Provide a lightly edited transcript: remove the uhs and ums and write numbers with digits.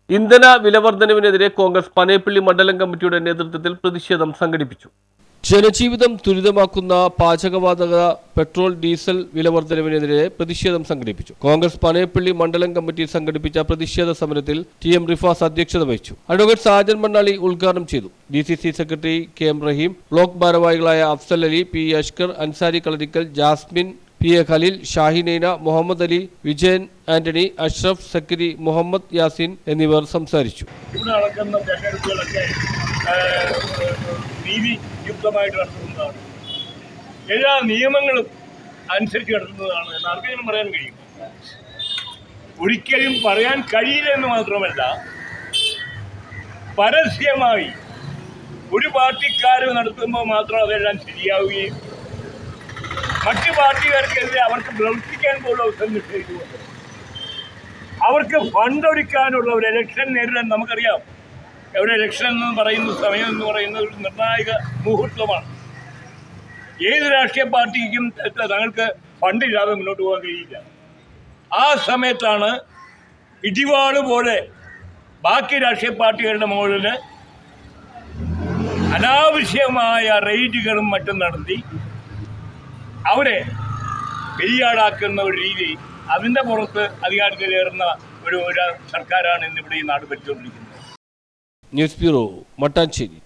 ഇന്ധന വിലവർദ്ധനവിനെതിരെ കോൺഗ്രസ് പനയപ്പള്ളി മണ്ഡലം കമ്മിറ്റിയുടെ നേതൃത്വത്തിൽ പ്രതിഷേധം സംഘടിപ്പിച്ചു. ജനജീവിതം ദുരിതമാക്കുന്ന പാചകവാതക, പെട്രോൾ, ഡീസൽ വിലവർദ്ധനവിനെതിരെ പ്രതിഷേധം സംഘടിപ്പിച്ചു. കോൺഗ്രസ് പനയപ്പള്ളി മണ്ഡലം കമ്മിറ്റി സംഘടിപ്പിച്ച പ്രതിഷേധ സമരത്തിൽ ടി.എം. റിഫാസ് അധ്യക്ഷത വഹിച്ചു. അഡ്വക്കേറ്റ് സാജൻ മണ്ണാളി ഉദ്ഘാടനം ചെയ്തു. DCC സെക്രട്ടറി KM റഹീം, ബ്ലോക്ക് ഭാരവാഹികളായ അഫ്സൽ അലി, P. അഷ്കർ, അൻസാരി കളരിക്കൽ, ജാസ്മിൻ, PA ഖലീൽ, ഷാഹിനൈന, മുഹമ്മദ് അലി, വിജയൻ ആന്റണി, അഷ്റഫ്, സക്കരി, മുഹമ്മദ് യാസിൻ എന്നിവർ സംസാരിച്ചു. ഇവിടെ നടക്കുന്ന തെരഞ്ഞെടുപ്പുകളൊക്കെ നീതിയുക്തമായിട്ട് നടത്തുന്നതാണ്, എല്ലാ നിയമങ്ങളും അനുസരിച്ച് നടത്തുന്നതാണ് എന്ന് ആർക്കെങ്കിലും പറയാൻ കഴിയും? ഒരിക്കലും പറയാൻ കഴിയില്ല എന്ന് മാത്രമല്ല, പരസ്യമായി ഒരു പാർട്ടിക്കാർ നടത്തുമ്പോൾ മാത്രം അതെല്ലാം ശരിയാവുകയും മറ്റ് പാർട്ടിക്കാർക്കെതിരെ അവർക്ക് പ്രവർത്തിക്കാൻ പോലുള്ള അവസരം നിഷേധിച്ചുകൊണ്ട് അവർക്ക് ഫണ്ട് ഒരുക്കാനുള്ള ഒരു ഇലക്ഷൻ നേരിടാൻ നമുക്കറിയാം. ഒരു ഇലക്ഷൻ എന്ന് പറയുന്ന സമയം എന്ന് പറയുന്നത് ഒരു നിർണായക മുഹൂർത്തമാണ്. ഏത് രാഷ്ട്രീയ പാർട്ടിക്കും തങ്ങൾക്ക് ഫണ്ടില്ലാതെ മുന്നോട്ട് പോകാൻ കഴിയില്ല. ആ സമയത്താണ് ഇടിവാള് പോലെ ബാക്കി രാഷ്ട്രീയ പാർട്ടികളുടെ മുകളിൽ അനാവശ്യമായ റെയ്ഡുകളും മറ്റും നടത്തി അവരെ ബലിയാടാക്കുന്ന ഒരു രീതി, അതിൻ്റെ പുറത്ത് അധികാരത്തിലേറുന്ന ഒരു സർക്കാരാണ് ഇന്നിവിടെ ഈ നാട് ഭരിച്ചുകൊണ്ടിരിക്കുന്നത്. News bureau, Mattancherry.